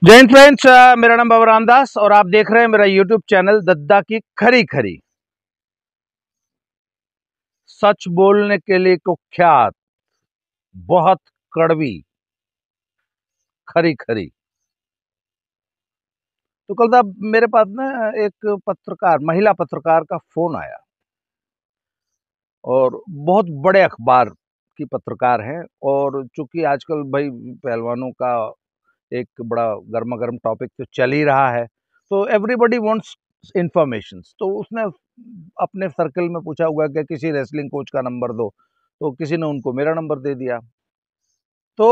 जय हिंद फ्रेंड्स, मेरा नाम बाबा रामदास और आप देख रहे हैं मेरा यूट्यूब चैनल दद्दा की खरी खरी। सच बोलने के लिए कुख्यात, बहुत कड़वी, खरी खरी। तो कल साहब मेरे पास ना एक पत्रकार, महिला पत्रकार का फोन आया और बहुत बड़े अखबार की पत्रकार है। और चूंकि आजकल भाई पहलवानों का एक बड़ा गर्मा गर्म टॉपिक तो चल ही रहा है, तो एवरीबडी वांट्स इंफॉर्मेशंस। तो उसने अपने सर्कल में पूछा हुआ कि किसी रेसलिंग कोच का नंबर दो, तो किसी ने उनको मेरा नंबर दे दिया। तो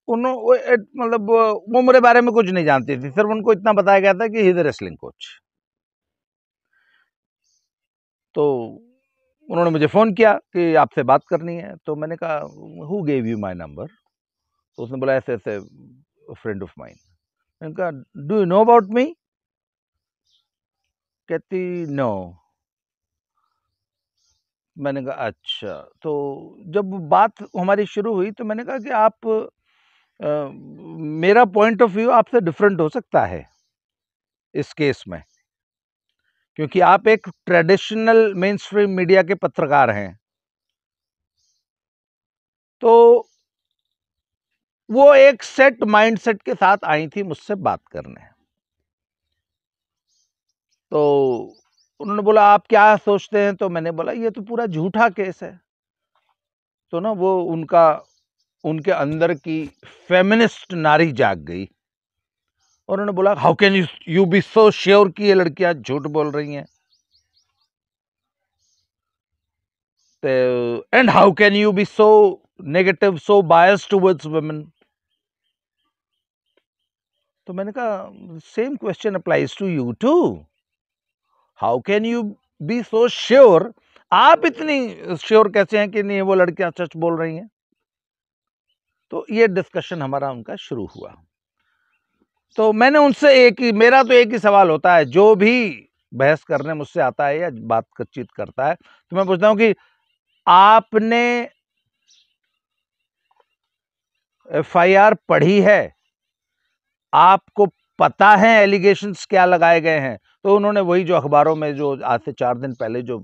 उन्होंने मतलब वो मेरे बारे में कुछ नहीं जानती थी, सिर्फ उनको इतना बताया गया था कि ही इज रेसलिंग कोच। तो उन्होंने मुझे फोन किया कि आपसे बात करनी है। तो मैंने कहा who gave you my number? तो उसने बोला ऐसे ऐसे फ्रेंड ऑफ माइन। मैंने कहा do you know about me? कहती नो। मैंने कहा अच्छा। तो जब बात हमारी शुरू हुई तो मैंने कहा कि आप मेरा पॉइंट ऑफ व्यू आपसे डिफरेंट हो सकता है इस केस में, क्योंकि आप एक ट्रेडिशनल मेन स्ट्रीम मीडिया के पत्रकार हैं। तो वो एक सेट माइंडसेट के साथ आई थी मुझसे बात करने। तो उन्होंने बोला आप क्या सोचते हैं? तो मैंने बोला ये तो पूरा झूठा केस है। तो ना वो उनके अंदर की फेमिनिस्ट नारी जाग गई और उन्होंने बोला how can you be so sure कि ये लड़कियां झूठ बोल रही हैं? And how can you be so negative, so biased towards women? तो मैंने कहा same question applies to you too. How can you be so sure? आप इतनी श्योर कैसे हैं कि नहीं वो लड़कियां सच बोल रही हैं? तो ये डिस्कशन हमारा उनका शुरू हुआ। तो मैंने उनसे मेरा तो एक ही सवाल होता है, जो भी बहस करने मुझसे आता है या बातचीत करता है, तो मैं पूछता हूं कि आपने एफआईआर पढ़ी है? आपको पता है एलिगेशंस क्या लगाए गए हैं? तो उन्होंने वही जो अखबारों में जो आज से 4 दिन पहले जो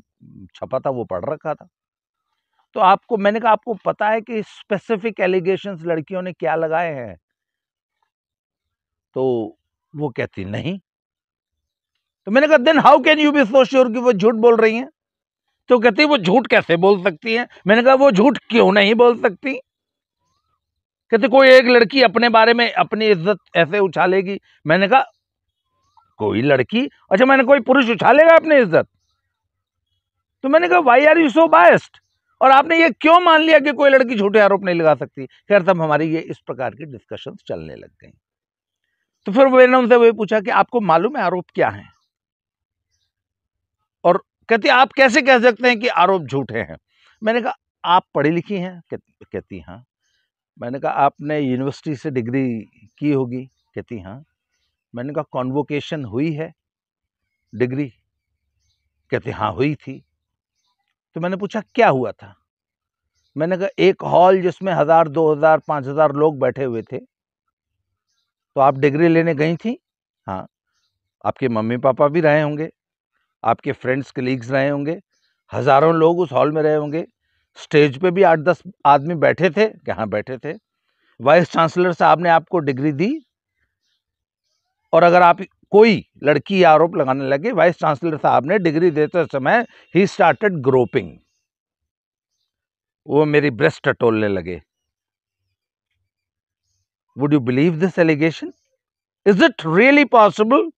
छपा था वो पढ़ रखा था। तो मैंने कहा आपको पता है कि स्पेसिफिक एलिगेशंस लड़कियों ने क्या लगाए हैं? तो वो कहती नहीं। तो मैंने कहा then how can you be so sure कि वो झूठ बोल रही हैं? तो कहती वो झूठ कैसे बोल सकती हैं? मैंने कहा वो झूठ क्यों नहीं बोल सकती? कहते कोई एक लड़की अपने बारे में अपनी इज्जत ऐसे उछालेगी? मैंने कहा कोई लड़की? अच्छा, मैंने कोई पुरुष उछालेगा अपनी इज्जत? तो मैंने कहा why are you so biased? और आपने ये क्यों मान लिया कि कोई लड़की झूठे आरोप नहीं लगा सकती? खैर तब हमारी ये इस प्रकार की डिस्कशन चलने लग गई। तो फिर मैंने उनसे वही पूछा कि आपको मालूम है आरोप क्या है? और कहती आप कैसे कह सकते हैं कि आरोप झूठे हैं? मैंने कहा आप पढ़ी लिखी हैं? कहती हाँ। मैंने कहा आपने यूनिवर्सिटी से डिग्री की होगी? कहती हाँ। मैंने कहा कॉन्वोकेशन हुई है डिग्री? कहती हाँ हुई थी। तो मैंने पूछा क्या हुआ था? मैंने कहा एक हॉल जिसमें 1000, 2000, 5000 लोग बैठे हुए थे, तो आप डिग्री लेने गई थी? हाँ। आपके मम्मी पापा भी रहे होंगे, आपके फ्रेंड्स कलीग्स रहे होंगे, हजारों लोग उस हॉल में रहे होंगे, स्टेज पे भी 8-10 आदमी बैठे थे? कहाँ बैठे थे? वाइस चांसलर साहब ने आपको डिग्री दी? और अगर आप कोई लड़की आरोप लगाने लगे, वाइस चांसलर साहब ने डिग्री देते समय ही स्टार्टेड ग्रोपिंग, वो मेरी ब्रेस्ट टटोलने लगे। Would you believe this allegation? Is it really possible?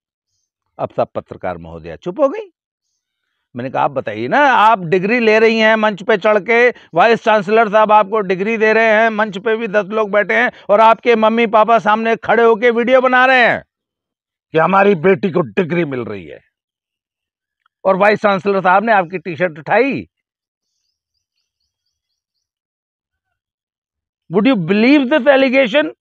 अब सब पत्रकार महोदया चुप हो गई। मैंने कहा आप बताइए ना, आप डिग्री ले रही हैं मंच पे चढ़ के, वाइस चांसलर साहब आपको डिग्री दे रहे हैं, मंच पे भी 10 लोग बैठे हैं और आपके मम्मी पापा सामने खड़े होके वीडियो बना रहे हैं कि हमारी बेटी को डिग्री मिल रही है, और वाइस चांसलर साहब ने आपकी टी शर्ट उठाई। Would you believe this allegation?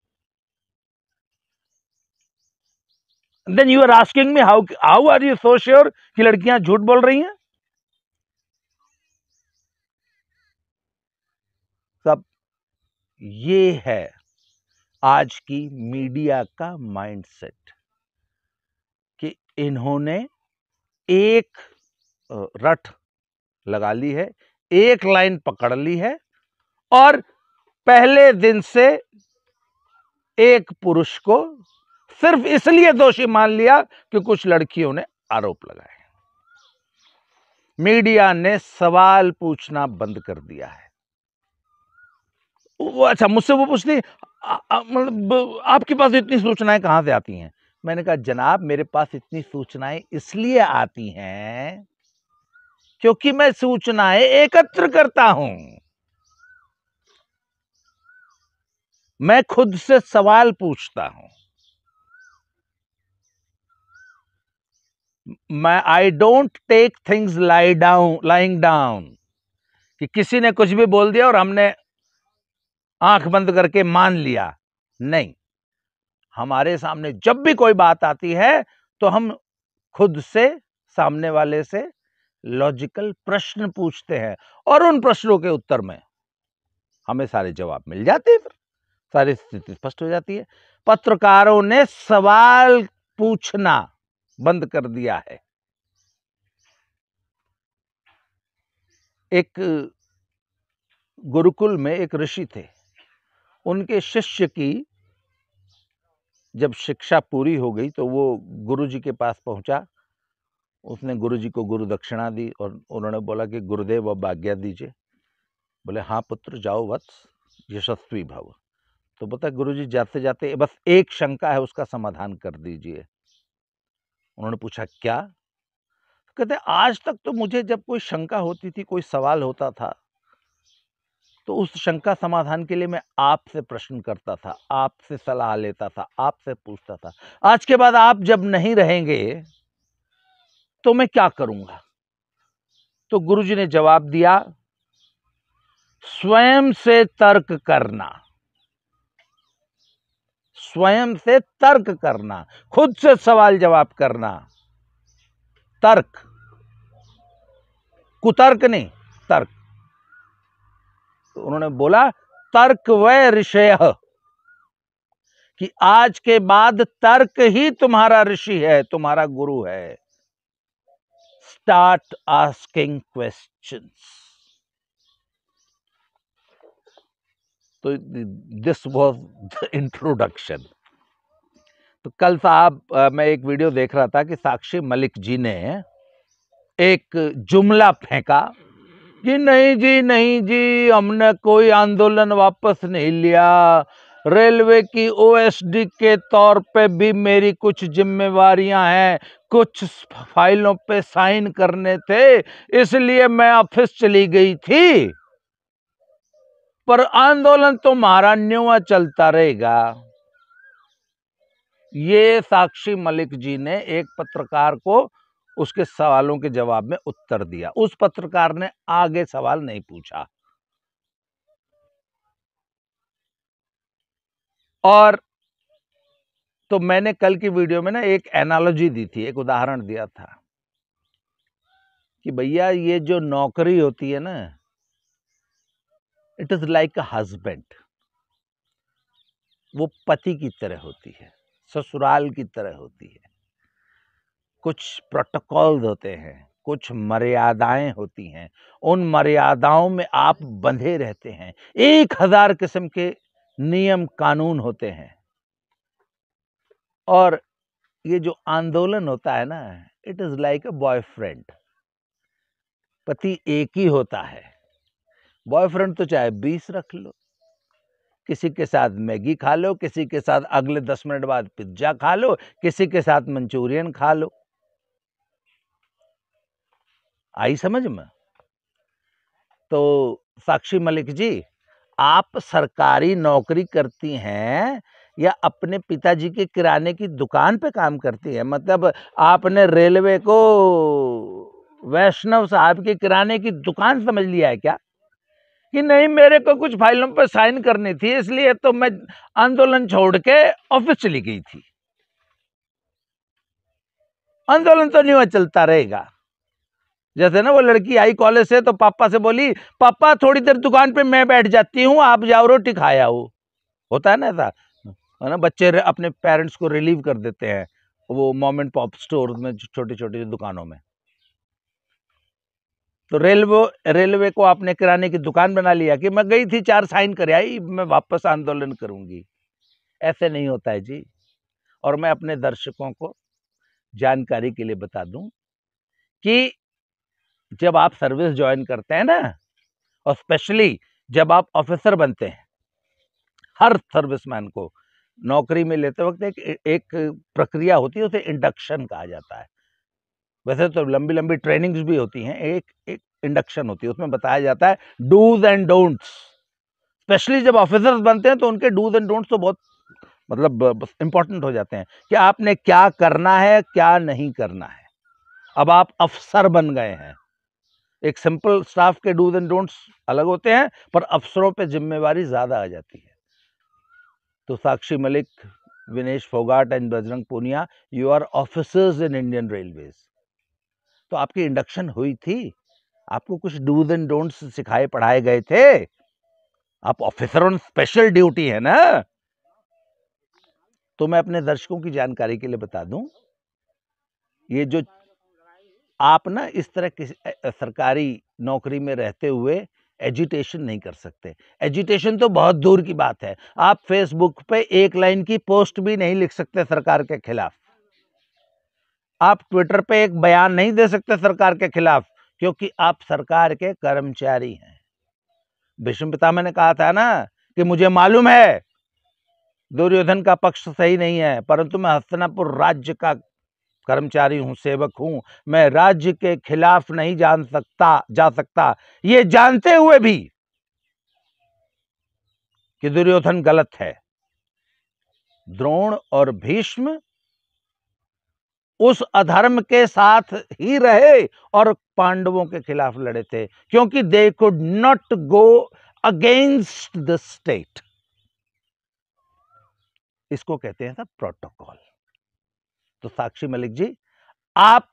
Then you are asking me how are you so sure कि लड़कियां झूठ बोल रही हैं? सब ये है आज की मीडिया का माइंडसेट कि इन्होंने एक रट लगा ली है, एक लाइन पकड़ ली है और पहले दिन से एक पुरुष को सिर्फ इसलिए दोषी मान लिया कि कुछ लड़कियों ने आरोप लगाए। मीडिया ने सवाल पूछना बंद कर दिया है। वो अच्छा मुझसे वो पूछती मतलब आपके पास इतनी सूचनाएं कहां से आती हैं? मैंने कहा जनाब मेरे पास इतनी सूचनाएं इसलिए आती हैं क्योंकि मैं सूचनाएं एकत्र करता हूं। मैं खुद से सवाल पूछता हूं। मैं I don't take things lying down कि किसी ने कुछ भी बोल दिया और हमने आंख बंद करके मान लिया। नहीं, हमारे सामने जब भी कोई बात आती है तो हम खुद से सामने वाले से लॉजिकल प्रश्न पूछते हैं और उन प्रश्नों के उत्तर में हमें सारे जवाब मिल जाते हैं, फिर सारी स्थिति स्पष्ट हो जाती है। पत्रकारों ने सवाल पूछना बंद कर दिया है। एक गुरुकुल में एक ऋषि थे, उनके शिष्य की जब शिक्षा पूरी हो गई तो वो गुरुजी के पास पहुंचा। उसने गुरुजी को गुरु दक्षिणा दी और उन्होंने बोला कि गुरुदेव अब आज्ञा दीजिए। बोले हाँ पुत्र जाओ वत्स, यशस्वी भव। तो बता गुरुजी जाते जाते बस एक शंका है उसका समाधान कर दीजिए। उन्होंने पूछा क्या? कहते आज तक तो मुझे जब कोई शंका होती थी, कोई सवाल होता था तो उस शंका समाधान के लिए मैं आपसे प्रश्न करता था, आपसे सलाह लेता था, आपसे पूछता था। आज के बाद आप जब नहीं रहेंगे तो मैं क्या करूंगा? तो गुरुजी ने जवाब दिया, स्वयं से तर्क करना, स्वयं से तर्क करना, खुद से सवाल जवाब करना। तर्क, कुतर्क नहीं, तर्क। तो उन्होंने बोला तर्क व ऋषय, कि आज के बाद तर्क ही तुम्हारा ऋषि है, तुम्हारा गुरु है। Start asking questions. तो दिस वाज द इंट्रोडक्शन। तो कल साहब मैं एक वीडियो देख रहा था कि साक्षी मलिक जी ने एक जुमला फेंका कि नहीं जी हमने कोई आंदोलन वापस नहीं लिया, रेलवे की ओएसडी के तौर पे भी मेरी कुछ जिम्मेवारियां हैं, कुछ फाइलों पे साइन करने थे, इसलिए मैं ऑफिस चली गई थी, पर आंदोलन तुम्हारा न्यूआ चलता रहेगा। ये साक्षी मलिक जी ने एक पत्रकार को उसके सवालों के जवाब में उत्तर दिया। उस पत्रकार ने आगे सवाल नहीं पूछा। और तो मैंने कल की वीडियो में ना एक एनालॉजी दी थी, एक उदाहरण दिया था कि भैया ये जो नौकरी होती है ना, it is like a husband. वो पति की तरह होती है, ससुराल की तरह होती है। कुछ प्रोटोकॉल्स होते हैं, कुछ मर्यादाएं होती हैं, उन मर्यादाओं में आप बंधे रहते हैं। 1000 किस्म के नियम कानून होते हैं। और ये जो आंदोलन होता है ना, it is like a boyfriend. पति एक ही होता है, बॉयफ्रेंड तो चाहे 20 रख लो, किसी के साथ मैगी खा लो, किसी के साथ अगले 10 मिनट बाद पिज्जा खा लो, किसी के साथ मंचूरियन खा लो। आई समझ में? तो साक्षी मलिक जी, आप सरकारी नौकरी करती हैं या अपने पिताजी के किराने की दुकान पे काम करती हैं? मतलब आपने रेलवे को वैष्णव साहब के किराने की दुकान समझ लिया है क्या? कि नहीं मेरे को कुछ फाइलों पर साइन करनी थी, इसलिए तो मैं आंदोलन छोड़ के ऑफिस चली गई थी। आंदोलन तो नहीं चलता रहेगा। जैसे ना वो लड़की आई कॉलेज से तो पापा से बोली, पापा थोड़ी देर दुकान पे मैं बैठ जाती हूँ, आप जाओ रोटी खाया हो। होता है ना ऐसा। है ना, बच्चे अपने पेरेंट्स को रिलीव कर देते हैं वो मॉम एंड पॉप स्टोर में, छोटी छोटी दुकानों में। तो रेलवे को आपने किराने की दुकान बना लिया कि मैं गई थी 4 साइन कर आई, मैं वापस आंदोलन करूंगी। ऐसे नहीं होता है जी। और मैं अपने दर्शकों को जानकारी के लिए बता दूं कि जब आप सर्विस ज्वाइन करते हैं ना, और स्पेशली जब आप ऑफिसर बनते हैं, हर सर्विसमैन को नौकरी में लेते वक्त एक प्रक्रिया होती है, उसे इंडक्शन कहा जाता है। वैसे तो लंबी लंबी ट्रेनिंग्स भी होती हैं, एक इंडक्शन होती है, उसमें बताया जाता है डूज एंड डोंट्स। स्पेशली जब ऑफिसर्स बनते हैं तो उनके डूज एंड डोंट्स तो बहुत मतलब इंपॉर्टेंट हो जाते हैं कि आपने क्या करना है, क्या नहीं करना है। अब आप अफसर बन गए हैं, एक सिंपल स्टाफ के डूज एंड डोंट्स अलग होते हैं, पर अफसरों पे जिम्मेवारी ज्यादा आ जाती है। तो Sakshi Malik, Vinesh Phogat and Bajrang Punia, you are officers in Indian Railways. तो आपकी इंडक्शन हुई थी, आपको कुछ डूज एंड डोंट्स सिखाए पढ़ाए गए थे। आप ऑफिसर ऑन स्पेशल ड्यूटी है ना। तो मैं अपने दर्शकों की जानकारी के लिए बता दूं, ये जो आप ना इस तरह किसी सरकारी नौकरी में रहते हुए एजिटेशन नहीं कर सकते। एजिटेशन तो बहुत दूर की बात है, आप फेसबुक पे एक लाइन की पोस्ट भी नहीं लिख सकते सरकार के खिलाफ। आप ट्विटर पे एक बयान नहीं दे सकते सरकार के खिलाफ, क्योंकि आप सरकार के कर्मचारी हैं। भीष्म पितामह ने कहा था ना कि मुझे मालूम है दुर्योधन का पक्ष सही नहीं है, परंतु मैं हस्तिनापुर राज्य का कर्मचारी हूं, सेवक हूं, मैं राज्य के खिलाफ नहीं जा सकता, ये जानते हुए भी कि दुर्योधन गलत है। द्रोण और भीष्म उस अधर्म के साथ ही रहे और पांडवों के खिलाफ लड़े थे, क्योंकि they could not go against the state. इसको कहते हैं प्रोटोकॉल। तो साक्षी मलिक जी, आप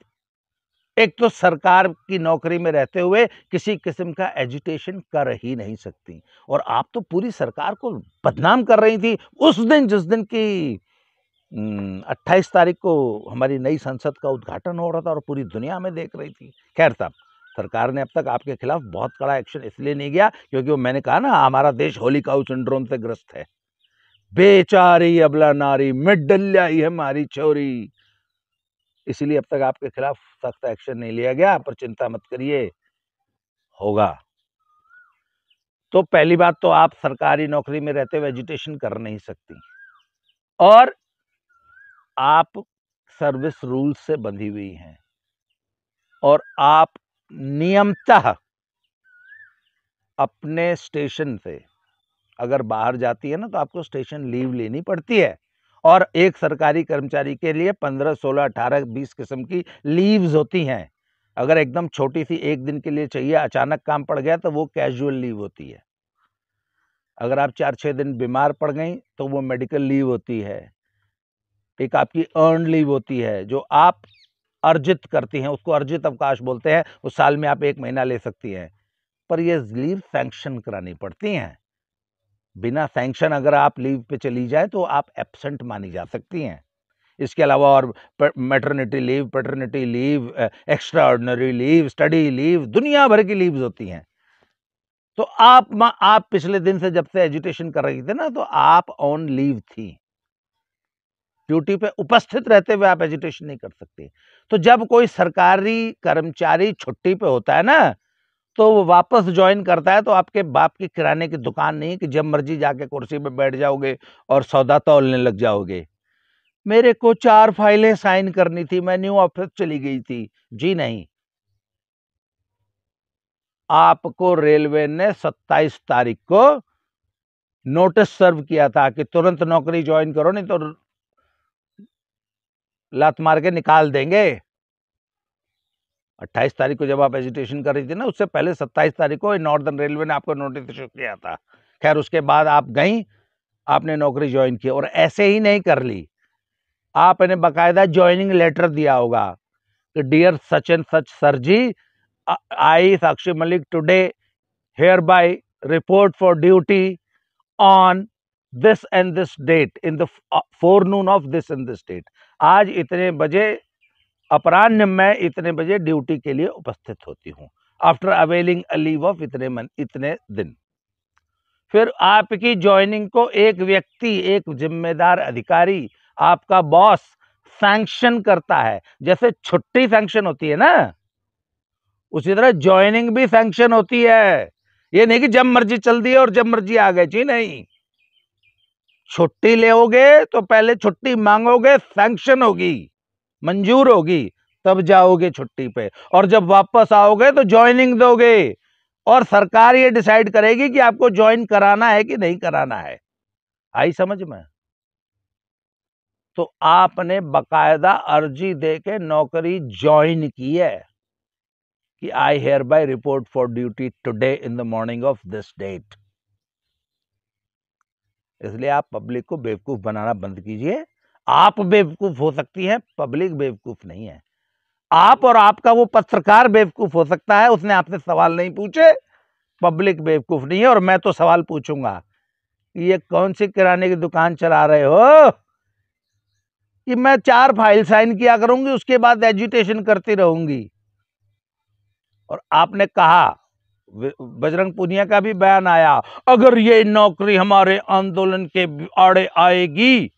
एक तो सरकार की नौकरी में रहते हुए किसी किस्म का एजिटेशन कर ही नहीं सकती, और आप तो पूरी सरकार को बदनाम कर रही थी उस दिन, जिस दिन की 28 तारीख को हमारी नई संसद का उद्घाटन हो रहा था और पूरी दुनिया में देख रही थी। खैर साहब, सरकार ने अब तक आपके खिलाफ बहुत कड़ा एक्शन इसलिए नहीं किया क्योंकि वो, मैंने कहा ना, हमारा देश होलिकाऊ सिंड्रोम से ग्रस्त है। बेचारी अबला नारी, मिडलियाई है मारी छोरी, इसीलिए अब तक आपके खिलाफ सख्त एक्शन नहीं लिया गया, पर चिंता मत करिए, होगा। तो पहली बात तो आप सरकारी नौकरी में रहते हुए एजुटेशन कर नहीं सकती, और आप सर्विस रूल से बंधी हुई हैं, और आप नियमतः अपने स्टेशन से अगर बाहर जाती है ना, तो आपको स्टेशन लीव लेनी पड़ती है। और एक सरकारी कर्मचारी के लिए 15, 16, 18, 20 किस्म की लीव्स होती हैं। अगर एकदम छोटी सी एक दिन के लिए चाहिए, अचानक काम पड़ गया, तो वो कैजुअल लीव होती है। अगर आप 4-6 दिन बीमार पड़ गई तो वो मेडिकल लीव होती है। एक आपकी अर्न लीव होती है जो आप अर्जित करती हैं, उसको अर्जित अवकाश बोलते हैं। उस साल में आप 1 महीना ले सकती हैं, पर ये लीव सैंक्शन करानी पड़ती हैं। बिना सैंक्शन अगर आप लीव पे चली जाए तो आप एब्सेंट मानी जा सकती हैं। इसके अलावा और maternity leave, paternity leave, extra ordinary leave, study leave, दुनिया भर की लीव्स होती हैं। तो आप पिछले दिन से जब से एजुटेशन कर रही थे ना, तो आप ऑन लीव थी, ड्यूटी पे उपस्थित रहते हुए आप एजुटेशन नहीं कर सकते। तो जब कोई सरकारी कर्मचारी छुट्टी पे होता है ना, तो वो वापस ज्वाइन करता है, तो आपके बाप की किराने की दुकान नहीं कि जब मर्जी जाके कुर्सी पे बैठ जाओगे और सौदा तौलने लग जाओगे। मेरे को 4 फाइलें साइन करनी थी, मैं न्यू ऑफिस चली गई थी। जी नहीं, आपको रेलवे ने 27 तारीख को नोटिस सर्व किया था कि तुरंत नौकरी ज्वाइन करो, नहीं तो लात मार के निकाल देंगे। 28 तारीख को जब आप एजुटेशन कर रही थी ना, उससे पहले 27 तारीख को नॉर्दर्न रेलवे ने आपको नोटिस इशू किया था। खैर, उसके बाद आप गई, आपने नौकरी ज्वाइन की, और ऐसे ही नहीं कर ली, आपने बाकायदा ज्वाइनिंग लेटर दिया होगा कि dear such and such sir ji, I Sakshi Malik today hereby report for duty on this and this date in the forenoon of this and this date, आज इतने बजे अपराह्न में इतने बजे ड्यूटी के लिए उपस्थित होती हूँ, after availing a leave of इतने दिन। फिर आपकी ज्वाइनिंग को एक व्यक्ति, एक जिम्मेदार अधिकारी, आपका बॉस सैंक्शन करता है। जैसे छुट्टी सैंक्शन होती है ना, उसी तरह ज्वाइनिंग भी सैंक्शन होती है। ये नहीं कि जब मर्जी चल दिए और जब मर्जी आ गए, जी नहीं। छुट्टी लेओगे तो पहले छुट्टी मांगोगे, सैंक्शन होगी, मंजूर होगी, तब जाओगे छुट्टी पे, और जब वापस आओगे तो ज्वाइनिंग दोगे, और सरकार ये डिसाइड करेगी कि आपको ज्वाइन कराना है कि नहीं कराना है। आई समझ में? तो आपने बकायदा अर्जी देके नौकरी ज्वाइन की है कि I hereby report for duty today in the morning of this date. इसलिए आप पब्लिक को बेवकूफ बनाना बंद कीजिए। आप बेवकूफ हो सकती हैं, पब्लिक बेवकूफ नहीं है। आप और आपका वो पत्रकार बेवकूफ हो सकता है, उसने आपसे सवाल नहीं पूछे। पब्लिक बेवकूफ नहीं है। और मैं तो सवाल पूछूंगा, ये कौन सी किराने की दुकान चला रहे हो कि मैं 4 फाइल साइन किया करूंगी, उसके बाद एजुटेशन करती रहूंगी। और आपने कहा, बजरंग पुनिया का भी बयान आया, अगर ये नौकरी हमारे आंदोलन के आड़े आएगी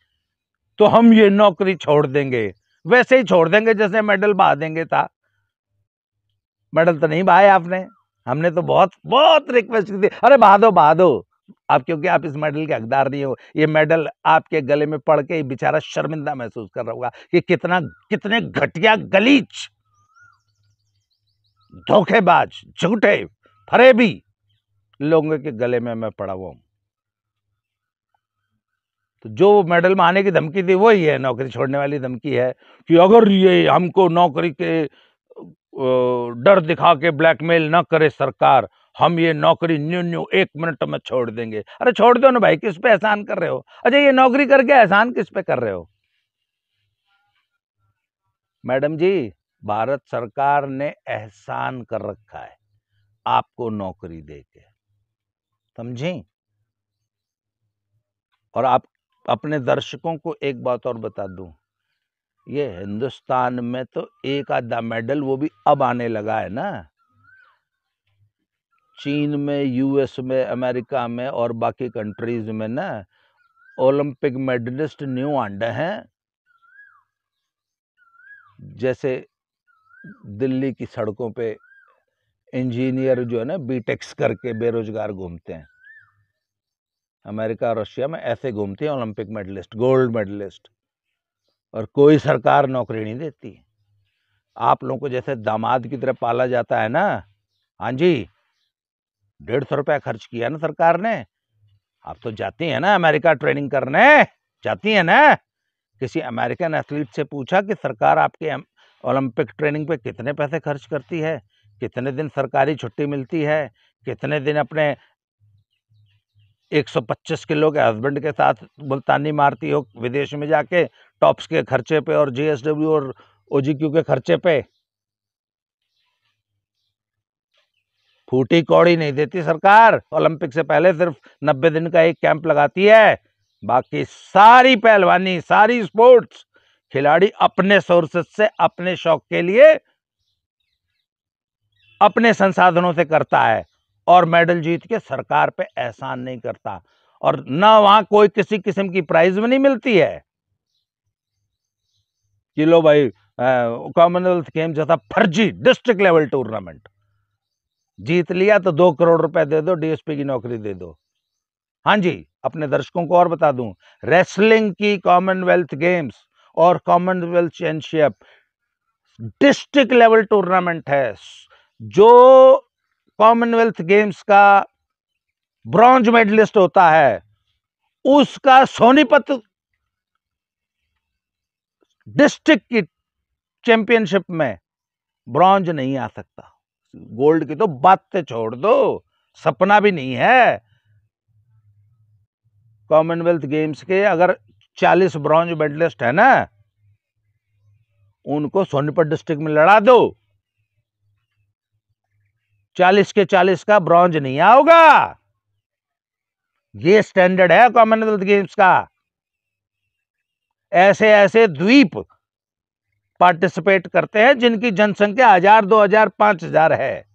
तो हम ये नौकरी छोड़ देंगे। वैसे ही छोड़ देंगे जैसे मेडल बहा देंगे था। मेडल तो नहीं बहाए आपने, हमने तो बहुत बहुत रिक्वेस्ट की थी, अरे बहा दो बहा दो। आप, क्योंकि आप इस मेडल के हकदार नहीं हो। ये मेडल आपके गले में पड़ के बेचारा शर्मिंदा महसूस कर रहा होगा कि कितने घटिया, गलीच, धोखेबाज, झूठे, फरेबी लोगों के गले में मैं पड़ा हुआ हूं। तो जो मेडल में आने की धमकी थी वही है, नौकरी छोड़ने वाली धमकी है कि अगर ये हमको नौकरी के डर दिखा के ब्लैकमेल ना करे सरकार, हम ये नौकरी न्यू न्यू 1 मिनट में छोड़ देंगे। अरे छोड़ दो ना भाई, किस पे एहसान कर रहे हो? अच्छा, ये नौकरी करके एहसान किस पे कर रहे हो? मैडम जी, भारत सरकार ने एहसान कर रखा है आपको नौकरी देके, समझी? और आप अपने दर्शकों को एक बात और बता दूं, ये हिंदुस्तान में तो एक आधा मेडल वो भी अब आने लगा है ना। चीन में, यूएस में, अमेरिका में और बाकी कंट्रीज में ना ओलंपिक मेडलिस्ट न्यू आंडे हैं। जैसे दिल्ली की सड़कों पे इंजीनियर जो है ना बीटेक्स करके बेरोजगार घूमते हैं, अमेरिका और रशिया में ऐसे घूमते हैं ओलंपिक मेडलिस्ट, गोल्ड मेडलिस्ट, और कोई सरकार नौकरी नहीं देती। आप लोगों को जैसे दामाद की तरह पाला जाता है ना, हाँ जी, 150 रुपया खर्च किया ना सरकार ने। आप तो जाती हैं ना अमेरिका ट्रेनिंग करने, जाती हैं ना। किसी अमेरिकन एथलीट से पूछा कि सरकार आपके ओलंपिक ट्रेनिंग पे कितने पैसे खर्च करती है, कितने दिन सरकारी छुट्टी मिलती है, कितने दिन अपने 125 किलो के हस्बैंड के साथ मुल्तानी मारती हो विदेश में जाके, टॉप्स के खर्चे पे और जेएसडब्ल्यू और ओजीक्यू के खर्चे पे? फूटी कौड़ी नहीं देती सरकार। ओलंपिक से पहले सिर्फ 90 दिन का एक कैंप लगाती है। बाकी सारी पहलवानी, सारी स्पोर्ट्स खिलाड़ी अपने सोर्सेस से, अपने शौक के लिए, अपने संसाधनों से करता है, और मेडल जीत के सरकार पे एहसान नहीं करता। और ना वहां कोई किसी किस्म की प्राइज में नहीं मिलती है कि लो भाई कॉमनवेल्थ गेम जैसा फर्जी डिस्ट्रिक्ट लेवल टूर्नामेंट जीत लिया तो 2 करोड़ रुपए दे दो, डीएसपी की नौकरी दे दो। हाँ जी, अपने दर्शकों को और बता दूं, रेसलिंग की कॉमनवेल्थ गेम्स और Commonwealth championship district level tournament है। जो कॉमनवेल्थ गेम्स का ब्रॉन्ज मेडलिस्ट होता है, उसका सोनीपत डिस्ट्रिक्ट की चैंपियनशिप में ब्रॉन्ज नहीं आ सकता। गोल्ड की तो बात से छोड़ दो, सपना भी नहीं है। कॉमनवेल्थ गेम्स के अगर 40 ब्रॉन्ज मेडलिस्ट है ना, उनको सोनीपत डिस्ट्रिक्ट में लड़ा दो, 40 के 40 का ब्रॉन्ज नहीं आओगा। ये स्टैंडर्ड है कॉमनवेल्थ गेम्स का। ऐसे ऐसे द्वीप पार्टिसिपेट करते हैं जिनकी जनसंख्या 1000, 2000, 5000 है,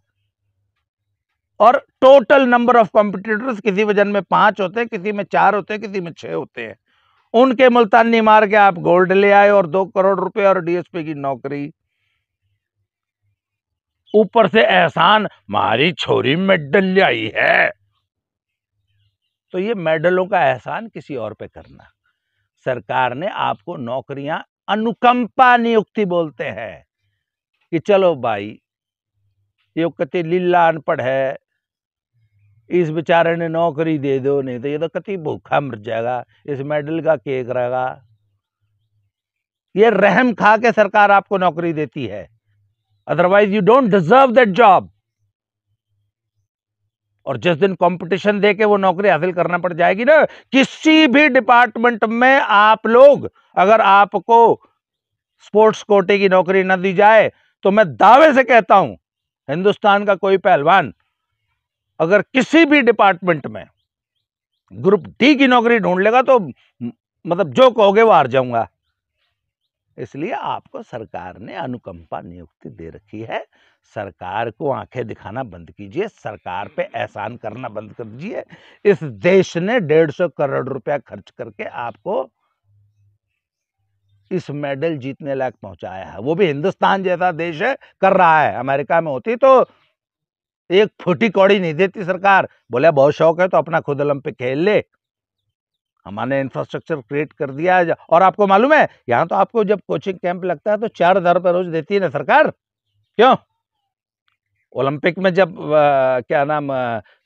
और टोटल नंबर ऑफ कॉम्पिटिटर्स किसी वजन में 5 होते हैं, किसी में 4 होते हैं, किसी में 6 होते हैं। उनके मुल्तानी मार के आप गोल्ड ले आए और 2 करोड़ रुपए और डीएसपी की नौकरी। ऊपर से एहसान, हमारी छोरी मेडल ले आई है। तो ये मेडलों का एहसान किसी और पे करना। सरकार ने आपको नौकरियां अनुकंपा नियुक्ति बोलते हैं कि चलो भाई, ये कति लीला अनपढ़ है, इस बेचारे ने नौकरी दे दो, नहीं तो ये तो कति भूखा मर जाएगा, इस मेडल का केक रहेगा। ये रहम खा के सरकार आपको नौकरी देती है, otherwise you don't deserve that job. और जिस दिन कंपटीशन देके वो नौकरी हासिल करना पड़ जाएगी ना, किसी भी डिपार्टमेंट में आप लोग, अगर आपको स्पोर्ट्स कोटे की नौकरी न दी जाए, तो मैं दावे से कहता हूं, हिंदुस्तान का कोई पहलवान अगर किसी भी डिपार्टमेंट में ग्रुप डी की नौकरी ढूंढ लेगा तो मतलब जो कहोगे वो हार जाऊंगा। इसलिए आपको सरकार ने अनुकंपा नियुक्ति दे रखी है। सरकार को आंखें दिखाना बंद कीजिए, सरकार पे एहसान करना बंद कर दीजिए। इस देश ने 150 करोड़ रुपया खर्च करके आपको इस मेडल जीतने लायक पहुंचाया है, वो भी हिंदुस्तान जैसा देश है कर रहा है। अमेरिका में होती तो एक फूटी कौड़ी नहीं देती सरकार, बोले बहुत शौक है तो अपना खुद ओलंपिक खेल ले, हमारे इंफ्रास्ट्रक्चर क्रिएट कर दिया है। और आपको मालूम है, यहां तो आपको जब कोचिंग कैंप लगता है तो 4000 रुपये रोज देती है ना सरकार। क्यों? ओलंपिक में जब क्या नाम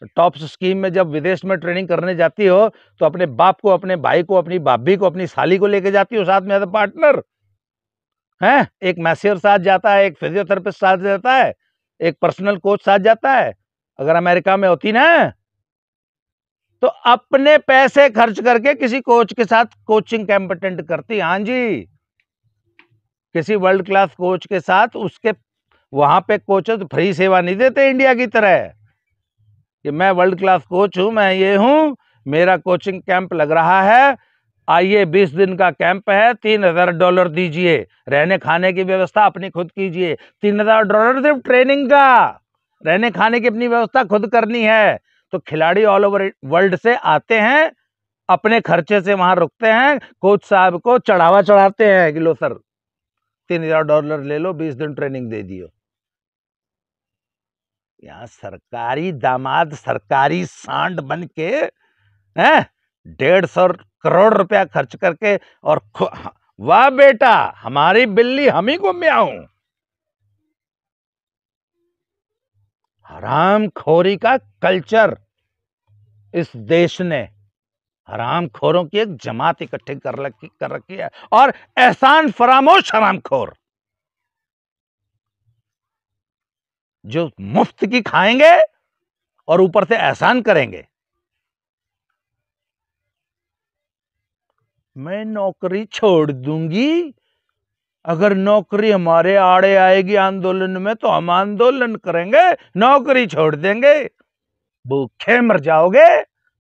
टॉप्स स्कीम में जब विदेश में ट्रेनिंग करने जाती हो, तो अपने बाप को, अपने भाई को, अपनी भाभी को, अपनी साली को लेके जाती हो साथ में एज पार्टनर है। एक मैसियर साथ जाता है, एक फिजियोथेरेपिस्ट साथ जाता है, एक पर्सनल कोच साथ जाता है। अगर अमेरिका में होती ना, तो अपने पैसे खर्च करके किसी कोच के साथ कोचिंग कैंप अटेंड करती। हाँ जी, किसी वर्ल्ड क्लास कोच के साथ। उसके वहां पे कोचेस फ्री सेवा नहीं देते इंडिया की तरह कि मैं वर्ल्ड क्लास कोच हूं, मैं ये हूं, मेरा कोचिंग कैंप लग रहा है, आइए 20 दिन का कैंप है, $3000 दीजिए, रहने खाने की व्यवस्था अपनी खुद कीजिए। $3000 सिर्फ ट्रेनिंग का, रहने खाने की अपनी व्यवस्था खुद करनी है। तो खिलाड़ी ऑल ओवर वर्ल्ड से आते हैं, अपने खर्चे से वहां रुकते हैं, कोच साहब को चढ़ावा चढ़ाते हैं कि लो सर $3000 ले लो, 20 दिन ट्रेनिंग दे दियो। यहाँ सरकारी दामाद सरकारी सांड बन के हैं, 150 करोड़ रुपया खर्च करके, और वाह बेटा हमारी बिल्ली हम ही को म्याऊं। हरामखोरी का कल्चर इस देश ने, हरामखोरों की एक जमात इकट्ठी कर रखी है, और एहसान फरामोश हरामखोर जो मुफ्त की खाएंगे और ऊपर से एहसान करेंगे। मैं नौकरी छोड़ दूंगी, अगर नौकरी हमारे आड़े आएगी आंदोलन में तो हम आंदोलन करेंगे, नौकरी छोड़ देंगे। भूखे मर जाओगे,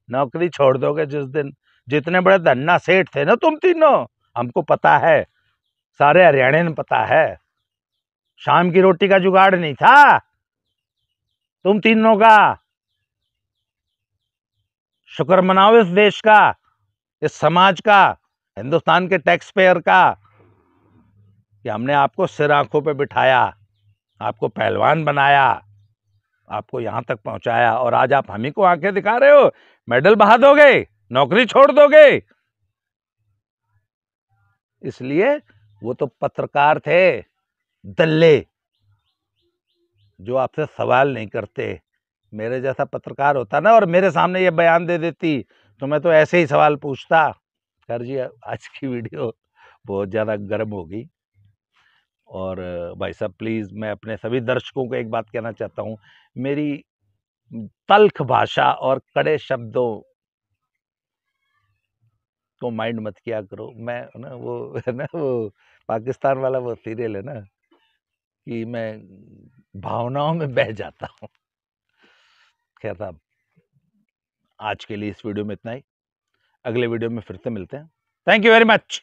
नौकरी छोड़ दोगे जिस दिन। जितने बड़े धन्ना सेठ थे ना तुम तीनों, हमको पता है, सारे हरियाणा में पता है, शाम की रोटी का जुगाड़ नहीं था तुम तीनों का। शुक्र मनाओ इस देश का, इस समाज का, हिंदुस्तान के टैक्स पेयर का, कि हमने आपको सिर आंखों पे बिठाया, आपको पहलवान बनाया, आपको यहां तक पहुंचाया, और आज आप हम ही को आंखें दिखा रहे हो, मेडल बहा दोगे, नौकरी छोड़ दोगे। इसलिए वो तो पत्रकार थे दल्ले, जो आपसे सवाल नहीं करते। मेरे जैसा पत्रकार होता ना और मेरे सामने ये बयान दे देती, तो मैं तो ऐसे ही सवाल पूछता। खैर जी, आज की वीडियो बहुत ज़्यादा गर्म होगी। और भाई साहब प्लीज़, मैं अपने सभी दर्शकों को एक बात कहना चाहता हूँ, मेरी तल्ख भाषा और कड़े शब्दों को माइंड मत किया करो। मैं ना वो है ना, वो पाकिस्तान वाला वो सीरियल है ना, कि मैं भावनाओं में बह जाता हूँ। खैर साहब, आज के लिए इस वीडियो में इतना ही। अगले वीडियो में फिर से मिलते हैं। Thank you very much.